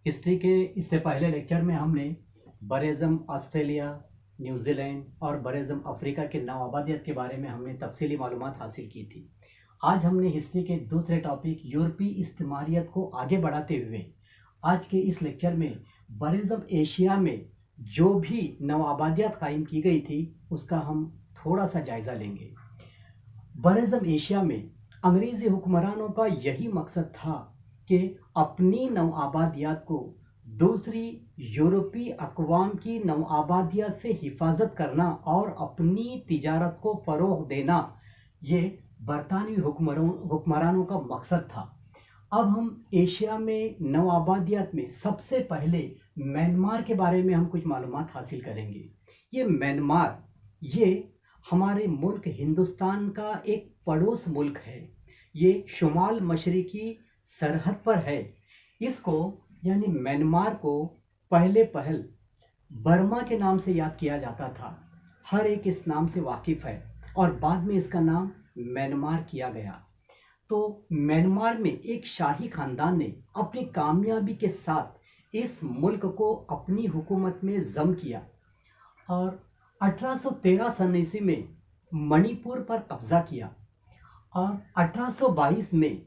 History के इससे पहले लेक्चर में हमने बरेज़म ऑस्ट्रेलिया, न्यूजीलैंड और बरेज़म अफ्रीका के नवाबादियत के बारे में हमने तफसीली मालूमात हासिल की थी। आज हमने हिस्ट्री के दूसरे टॉपिक यूरोपीय इस्तिमारियत को आगे बढ़ाते हुए आज के इस लेक्चर में बरेज़म एशिया में जो भी नवाबादियत कायम की गई थी उसका हम थोड़ा सा जायज़ा लेंगे। बरेज़म एशिया में अंग्रेज़ी हुक्मरानों का यही मकसद था कि अपनी नवआबादियात को दूसरी यूरोपी अक़वाम की नवआबादियात से हिफाजत करना और अपनी तिजारत को फ़रोग़ देना, ये बरतानवी हुक्मरानों का मकसद था। अब हम एशिया में नवआबादियात में सबसे पहले म्यांमार के बारे में हम कुछ मालूमात हासिल करेंगे। ये म्यांमार ये हमारे मुल्क हिंदुस्तान का एक पड़ोस मुल्क है। ये शुमाल मशरिकी सरहद पर है। इसको यानी म्यांमार को पहले बर्मा के नाम से याद किया जाता था। हर एक इस नाम से वाकिफ़ है और बाद में इसका नाम म्यांमार किया गया। तो म्यांमार में एक शाही ख़ानदान ने अपनी कामयाबी के साथ इस मुल्क को अपनी हुकूमत में ज़म किया और 1813 सन ईस्वी में मणिपुर पर कब्ज़ा किया और 1822 में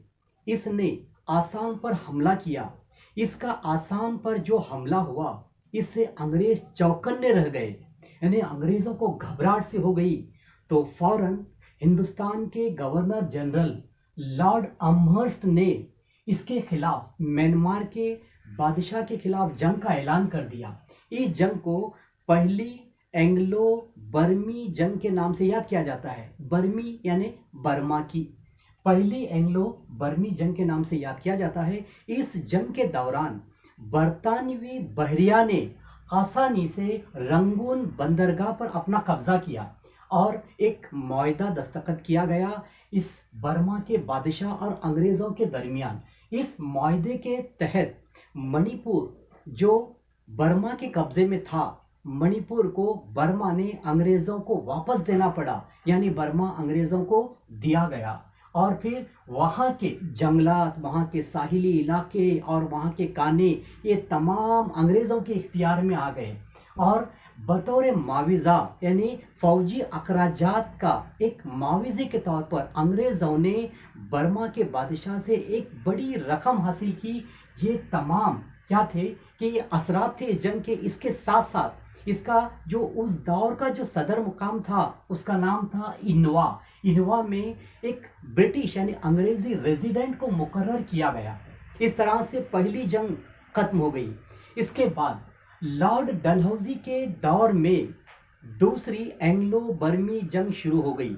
इसने आसाम पर हमला किया। इसका आसाम पर जो हमला हुआ इससे अंग्रेज चौकन्ने रह गए, यानी अंग्रेज़ों को घबराहट से हो गई। तो फौरन हिंदुस्तान के गवर्नर जनरल लॉर्ड अमहर्स्ट ने इसके खिलाफ म्यांमार के बादशाह के खिलाफ जंग का ऐलान कर दिया। इस जंग को पहली एंग्लो बर्मी जंग के नाम से याद किया जाता है। बर्मी यानी बर्मा की, पहली एंग्लो बर्मी जंग के नाम से याद किया जाता है। इस जंग के दौरान बरतानवी बहरिया ने आसानी से रंगून बंदरगाह पर अपना कब्जा किया और एक मुआहदा दस्तखत किया गया इस बर्मा के बादशाह और अंग्रेज़ों के दरमियान। इस मुआहदे के तहत मणिपुर जो बर्मा के कब्जे में था, मणिपुर को बर्मा ने अंग्रेज़ों को वापस देना पड़ा, यानी बर्मा अंग्रेज़ों को दिया गया। और फिर वहाँ के जंगलात, वहाँ के साहिली इलाके और वहाँ के काने ये तमाम अंग्रेज़ों के इख्तियार में आ गए और बतौर मुआवजा यानी फ़ौजी अखराजात का एक मुआवजे के तौर पर अंग्रेज़ों ने बर्मा के बादशाह से एक बड़ी रकम हासिल की। ये तमाम क्या थे कि ये असरात थे इस जंग के। इसके साथ साथ इसका जो उस दौर का जो सदर मुकाम था उसका नाम था इनवा। इनवा में एक ब्रिटिश यानी अंग्रेज़ी रेजिडेंट को मुकर्रर किया गया। इस तरह से पहली जंग ख़त्म हो गई। इसके बाद लॉर्ड डलहौजी के दौर में दूसरी एंग्लो बर्मी जंग शुरू हो गई,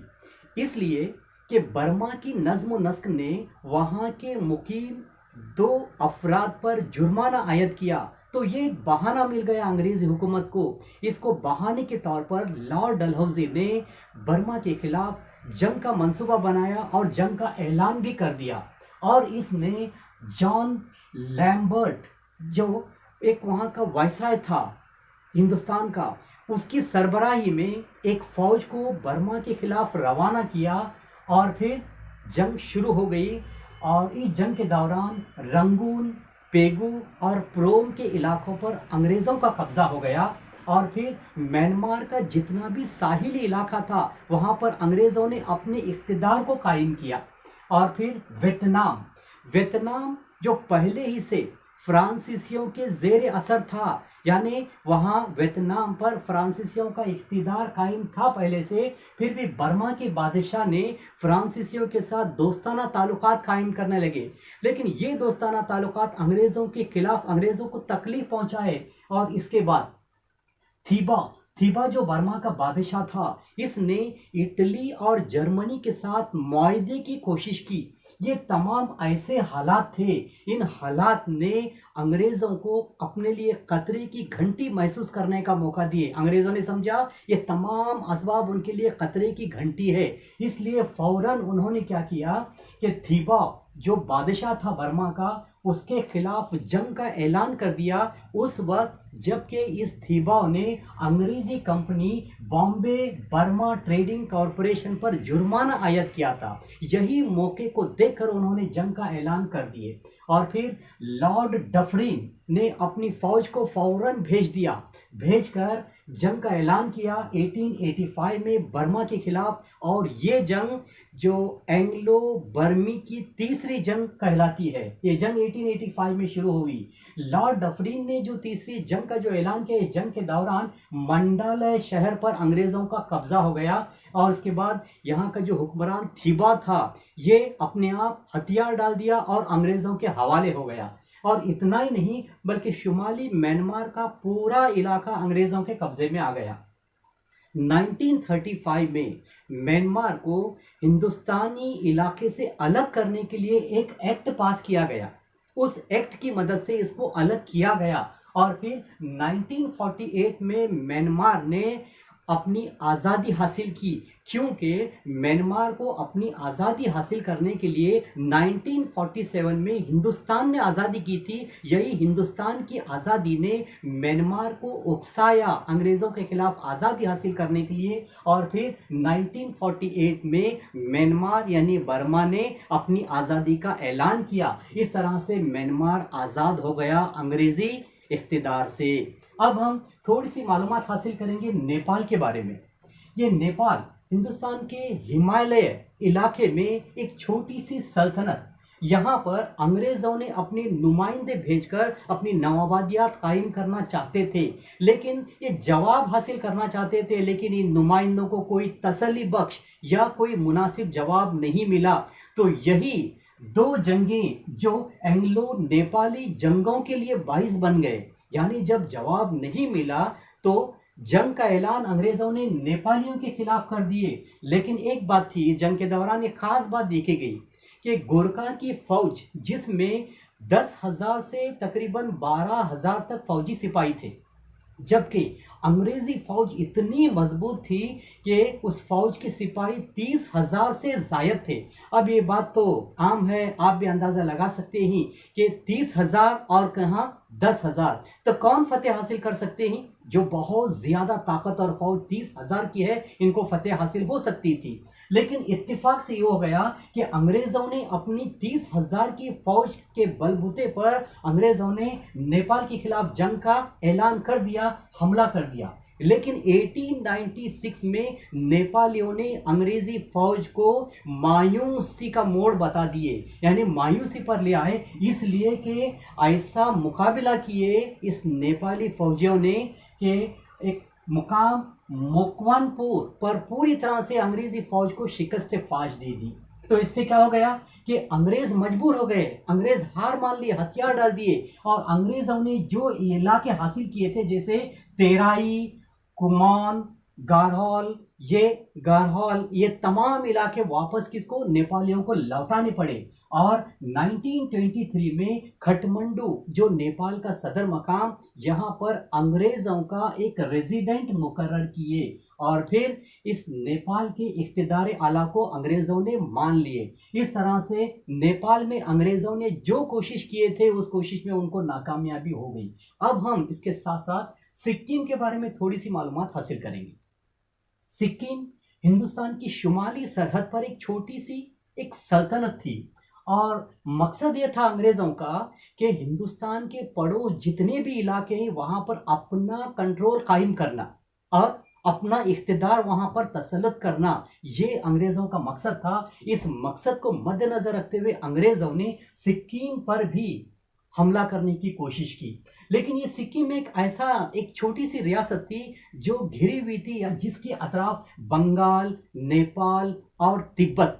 इसलिए कि बर्मा की नज़्म व नस्क ने वहाँ के मुकीम 2 अफराद पर जुर्माना आयद किया। तो ये एक बहाना मिल गया अंग्रेज़ी हुकूमत को। इसको बहाने के तौर पर लॉर्ड डलहौजी ने बर्मा के खिलाफ जंग का मंसूबा बनाया और जंग का ऐलान भी कर दिया। और इसने जॉन लैम्बर्ट जो एक वहाँ का वायसराय था हिंदुस्तान का, उसकी सरबराही में एक फ़ौज को बर्मा के खिलाफ रवाना किया और फिर जंग शुरू हो गई। और इस जंग के दौरान रंगून, पेगू और प्रोम के इलाकों पर अंग्रेज़ों का कब्ज़ा हो गया और फिर म्यांमार का जितना भी साहिली इलाका था वहाँ पर अंग्रेज़ों ने अपने इक़्तिदार को कायम किया। और फिर वियतनाम जो पहले ही से फ्रांसीसियों के ज़ेर असर था, यानी वहाँ वियतनाम पर फ्रांसीसियों का इख्तिदार कायम था पहले से, फिर भी बर्मा के बादशाह ने फ्रांसीसियों के साथ दोस्ताना ताल्लुकात कायम करने लगे। लेकिन ये दोस्ताना ताल्लुकात अंग्रेज़ों के खिलाफ अंग्रेज़ों को तकलीफ़ पहुँचाए। और इसके बाद थीबा जो बर्मा का बादशाह था, इसने इटली और जर्मनी के साथ मुआहदे की कोशिश की। ये तमाम ऐसे हालात थे, इन हालात ने अंग्रेज़ों को अपने लिए खतरे की घंटी महसूस करने का मौका दिए। अंग्रेज़ों ने समझा ये तमाम असबाब उनके लिए खतरे की घंटी है, इसलिए फ़ौरन उन्होंने क्या किया कि थीबा जो बादशाह था बर्मा का, उसके खिलाफ जंग का ऐलान कर दिया उस वक्त, जबकि इस थीबाओ ने अंग्रेजी company Bombay Burma trading corporation पर जुर्माना आयद किया था। यही मौके को देखकर उन्होंने जंग का ऐलान कर दिए और फिर लॉर्ड डफरिन ने अपनी फौज को फौरन भेज दिया, भेजकर जंग का ऐलान किया 1885 में बर्मा के खिलाफ। और ये जंग जो एंग्लो बर्मी की तीसरी जंग कहलाती है, ये जंग 1885 में शुरू हुई। लॉर्ड डफरिन ने जो तीसरी जंग का जो ऐलान किया, इस जंग के दौरान मंडालय शहर पर अंग्रेजों का कब्जा हो गया और उसके बाद यहाँ का जो हुक्मरान थीबा था ये अपने आप हथियार डाल दिया और अंग्रेजों के हवाले हो गया। और इतना ही नहीं बल्कि शुमाली म्यांमार का पूरा इलाका अंग्रेजों के कब्जे में आ गया। 1935 में म्यांमार को हिंदुस्तानी इलाके से अलग करने के लिए एक एक्ट पास किया गया। उस एक्ट की मदद से इसको अलग किया गया और फिर 1948 में म्यांमार ने अपनी आज़ादी हासिल की, क्योंकि म्यांमार को अपनी आज़ादी हासिल करने के लिए 1947 में हिंदुस्तान ने आज़ादी की थी। यही हिंदुस्तान की आज़ादी ने म्यांमार को उकसाया अंग्रेज़ों के खिलाफ आज़ादी हासिल करने के लिए और फिर 1948 में म्यांमार यानी बर्मा ने अपनी आज़ादी का ऐलान किया। इस तरह से म्यांमार आज़ाद हो गया अंग्रेज़ी इख्तिदार से। अब हम थोड़ी सी मालूमात हासिल करेंगे नेपाल के बारे में। ये नेपाल हिंदुस्तान के हिमालय इलाके में एक छोटी सी सल्तनत, यहाँ पर अंग्रेज़ों ने अपने नुमाइंदे भेजकर अपनी नवाबादियात कायम करना चाहते थे, लेकिन ये जवाब हासिल करना चाहते थे, लेकिन इन नुमाइंदों को कोई तसल्ली बख्श या कोई मुनासिब जवाब नहीं मिला। तो यही दो जंगें जो एंग्लो नेपाली जंगों के लिए बाइस बन गए, यानी जब जवाब नहीं मिला तो जंग का ऐलान अंग्रेजों ने नेपालियों के खिलाफ कर दिए। लेकिन एक बात थी, इस जंग के दौरान एक खास बात देखी गई कि गोरखा की फौज, जिसमें 10,000 से तकरीबन 12,000 तक फौजी सिपाही थे, जबकि अंग्रेजी फौज इतनी मजबूत थी कि उस फौज के सिपाही 30,000 से जायद थे। अब ये बात तो आम है, आप भी अंदाज़ा लगा सकते हैं कि 30,000 और कहाँ 10,000, तो कौन फतेह हासिल कर सकते हैं? जो बहुत ज़्यादा ताकत और फौज 30,000 की है, इनको फतेह हासिल हो सकती थी। लेकिन इत्तेफाक से ये हो गया कि अंग्रेज़ों ने अपनी 30,000 की फौज के बलबूते पर अंग्रेज़ों ने नेपाल के खिलाफ जंग का ऐलान कर दिया, हमला कर दिया। लेकिन 1896 में नेपालियों ने अंग्रेजी फौज को मायूसी का मोड़ बता दिए, यानी मायूसी पर ले आए, इसलिए कि ऐसा मुकाबला किए इस नेपाली फौजियों ने कि एक मुकाम मुकवानपुर पर पूरी तरह से अंग्रेजी फौज को शिकस्त फाश दे दी। तो इससे क्या हो गया कि अंग्रेज मजबूर हो गए, अंग्रेज हार मान लिए, हथियार डाल दिए और अंग्रेजों ने जो इलाके हासिल किए थे, जैसे तेराई, कुमान, गारहौल, ये तमाम इलाके वापस किसको, नेपालियों को लौटाने पड़े। और 1923 में खटमंडू, जो नेपाल का सदर मकाम, यहाँ पर अंग्रेजों का एक रेजिडेंट मुकर्रर किए और फिर इस नेपाल के इख्तिदार आला को अंग्रेजों ने मान लिए। इस तरह से नेपाल में अंग्रेजों ने जो कोशिश किए थे, उस कोशिश में उनको नाकामयाबी हो गई। अब हम इसके साथ साथ सिक्किम के बारे में थोड़ी सी मालूमात हासिल करेंगे। सिक्किम हिंदुस्तान की शुमाली सरहद पर एक छोटी सी एक सल्तनत थी और मकसद ये था अंग्रेज़ों का कि हिंदुस्तान के पड़ोस जितने भी इलाके हैं वहाँ पर अपना कंट्रोल कायम करना और अपना इख्तिदार वहाँ पर तसल्लुत करना, ये अंग्रेज़ों का मकसद था। इस मकसद को मद्देनज़र रखते हुए अंग्रेज़ों ने सिक्किम पर भी हमला करने की कोशिश की। लेकिन ये सिक्किम एक छोटी सी रियासत थी जो घिरी हुई थी, या जिसके अतराफ बंगाल, नेपाल और तिब्बत,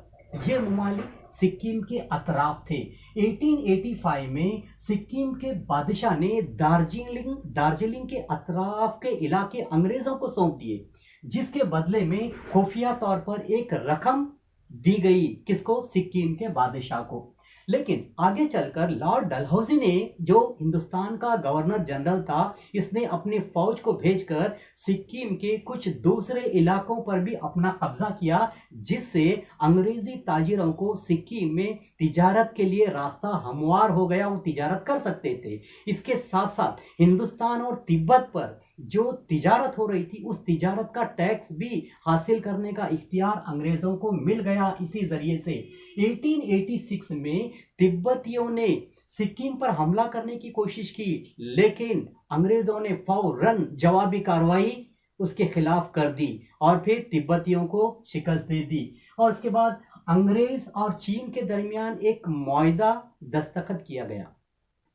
ये ममालिक सिक्किम के अतराफ थे। 1885 में सिक्किम के बादशाह ने दार्जिलिंग के अतराफ के इलाके अंग्रेज़ों को सौंप दिए, जिसके बदले में खुफिया तौर पर एक रकम दी गई, किसको, सिक्किम के बादशाह को। लेकिन आगे चलकर लॉर्ड डलहौजी ने, जो हिंदुस्तान का गवर्नर जनरल था, इसने अपने फौज को भेजकर सिक्किम के कुछ दूसरे इलाकों पर भी अपना कब्जा किया, जिससे अंग्रेजी ताजिरों को सिक्किम में तिजारत के लिए रास्ता हमवार हो गया, वो तिजारत कर सकते थे। इसके साथ साथ हिंदुस्तान और तिब्बत पर जो तिजारत हो रही थी, उस तिजारत का टैक्स भी हासिल करने का इख्तियार अंग्रेजों को मिल गया। इसी जरिए से 1886 में तिब्बतियों ने सिक्किम पर हमला करने की कोशिश की, लेकिन अंग्रेजों ने फौरन जवाबी कार्रवाई उसके खिलाफ कर दी और फिर तिब्बतियों को शिकस्त दे दी। और उसके बाद अंग्रेज और चीन के दरमियान एक मुआहदा दस्तखत किया गया।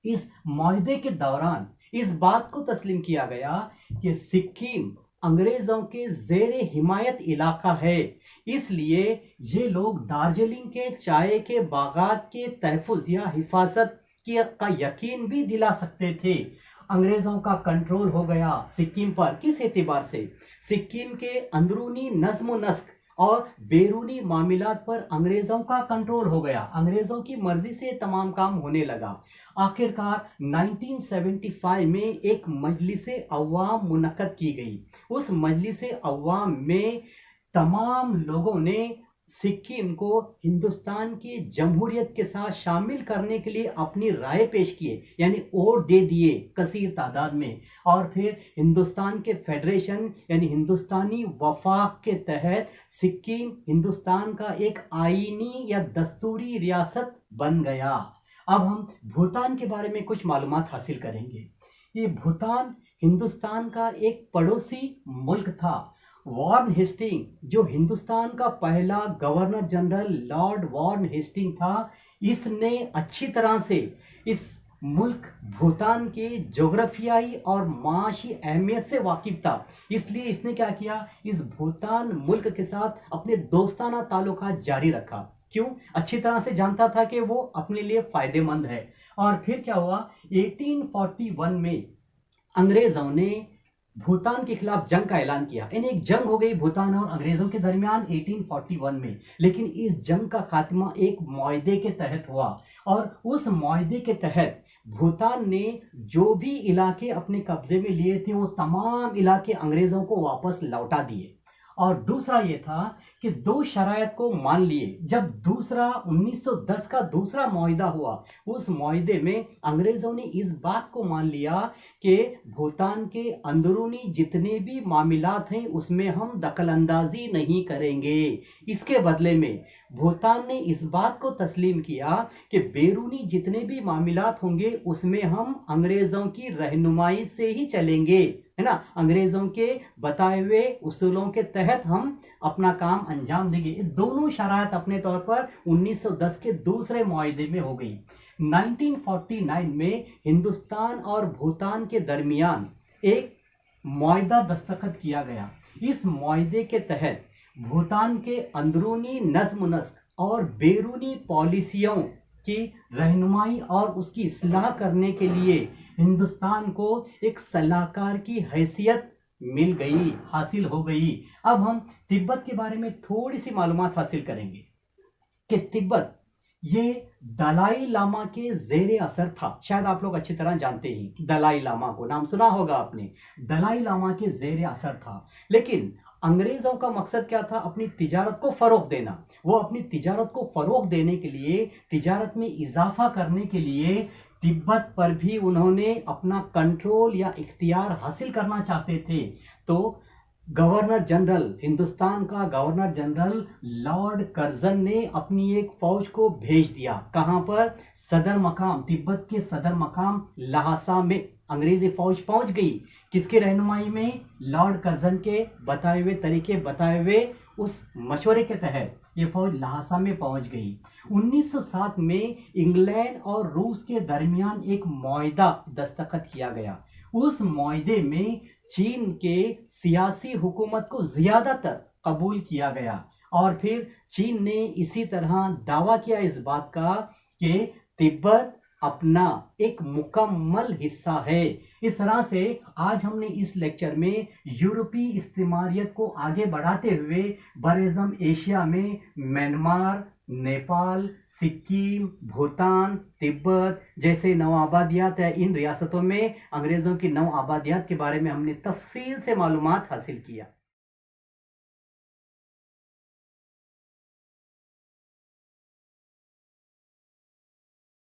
इस मुआहदे के दौरान इस बात को तस्लीम किया गया कि सिक्किम अंग्रेजों के जेरे हिमायत इलाका है, इसलिए ये लोग दार्जिलिंग के चाय के बागात के तहफ़्फ़ुज़ या हिफाजत का यकीन भी दिला सकते थे। अंग्रेजों का कंट्रोल हो गया सिक्किम पर। किस एतबार से? सिक्किम के अंदरूनी नज्म व नस्क और बैरूनी मामलात पर अंग्रेजों का कंट्रोल हो गया। अंग्रेजों की मर्जी से तमाम काम होने लगा। आखिरकार 1975 में एक मजलिस अवाम मुनक्कद की गई। उस मजलिस अवाम में तमाम लोगों ने सिक्किम को हिंदुस्तान की जमहूरियत के साथ शामिल करने के लिए अपनी राय पेश किए, यानी वोट दे दिए कसीर तादाद में। और फिर हिंदुस्तान के फेडरेशन यानी हिंदुस्तानी वफाक के तहत सिक्किम हिंदुस्तान का एक आईनी या दस्तूरी रियासत बन गया। अब हम भूटान के बारे में कुछ मालूमात हासिल करेंगे। ये भूटान हिंदुस्तान का एक पड़ोसी मुल्क था। वॉरेन हेस्टिंग, जो हिंदुस्तान का पहला governor general lord Warren Hasting था, इसने अच्छी तरह से इस मुल्क भूटान के जोग्राफियाई और माशी अहमियत से वाकिफ था। इसलिए इसने क्या किया, इस भूटान मुल्क के साथ अपने दोस्ताना ताल्लुकात जारी रखा। क्यों? अच्छी तरह से जानता था कि वो अपने लिए फायदेमंद है। और फिर क्या हुआ, 1841 में अंग्रेजों ने भूटान के खिलाफ जंग का ऐलान किया। यानी एक जंग हो गई भूटान और अंग्रेजों के दरमियान 1841 में। लेकिन इस जंग का खात्मा एक मुआहदे के तहत हुआ और उस मुआहदे के तहत भूटान ने जो भी इलाके अपने कब्जे में लिए थे, वो तमाम इलाके अंग्रेजों को वापस लौटा दिए। और दूसरा ये था कि दो शरायत को मान लिए। जब दूसरा 1910 का दूसरा मुआहदा हुआ, उस मुआहदे में अंग्रेजों ने इस बात को मान लिया कि भूटान के अंदरूनी जितने भी मामलात हैं उसमें हम दखल अंदाजी नहीं करेंगे। इसके बदले में भूटान ने इस बात को तस्लीम किया कि बैरूनी जितने भी मामलात होंगे उसमें हम अंग्रेजों की रहनुमाई से ही चलेंगे, है ना। अंग्रेजों के बताए हुए उसूलों के तहत हम अपना काम अंजाम देंगे। ये दोनों शरायत अपने तौर पर 1910 के दूसरे मुआहदे में हो गई। 1949 में हिंदुस्तान और भूटान के दरमियान एक मुआहदा दस्तखत किया गया। इस मुआहदे के तहत भूटान के अंदरूनी नज्म नस्क और बैरूनी पॉलिसियों की रहनुमाई और उसकी इस्लाह करने के लिए हिंदुस्तान को एक सलाहकार की हैसियत मिल गई, हासिल हो गई। अब हम तिब्बत के बारे में थोड़ी सी मालूमात हासिल करेंगे कि तिब्बत ये दलाई लामा के जेरे असर था। शायद आप लोग अच्छी तरह जानते हैं, दलाई लामा को नाम सुना होगा आपने। दलाई लामा के जेरे असर था, लेकिन अंग्रेजों का मकसद क्या था? अपनी तिजारत को फरोग देना। वो अपनी तिजारत को फरोग देने के लिए, तिजारत में इजाफा करने के लिए तिब्बत पर भी उन्होंने अपना कंट्रोल या इख्तियार हासिल करना चाहते थे। तो गवर्नर जनरल, हिंदुस्तान का गवर्नर जनरल लॉर्ड कर्जन ने अपनी एक फौज को भेज दिया। कहां पर? सदर मकाम, तिब्बत के सदर मकाम लहासा में अंग्रेजी फौज पहुंच गई। किसके रहनुमाई में? लॉर्ड कर्जन के बताए हुए तरीके, बताए हुए उस मशवरे के तहत ये फौज लहासा में पहुंच गई। 1907 में इंग्लैंड और रूस के दरमियान एक मुआहदा दस्तखत किया गया। उस मुआहदे में चीन के सियासी हुकूमत को ज्यादातर कबूल किया गया और फिर चीन ने इसी तरह दावा किया इस बात का कि तिब्बत अपना एक मुकम्मल हिस्सा है। इस तरह से आज हमने इस लेक्चर में यूरोपीय इस्तिमारियत को आगे बढ़ाते हुए बरेज़म एशिया में म्यांमार, नेपाल, सिक्किम, भूटान, तिब्बत जैसे नौ आबादियात है। इन रियासतों में अंग्रेज़ों की नौ आबादियात के बारे में हमने तफसील से मालूमात हासिल किया।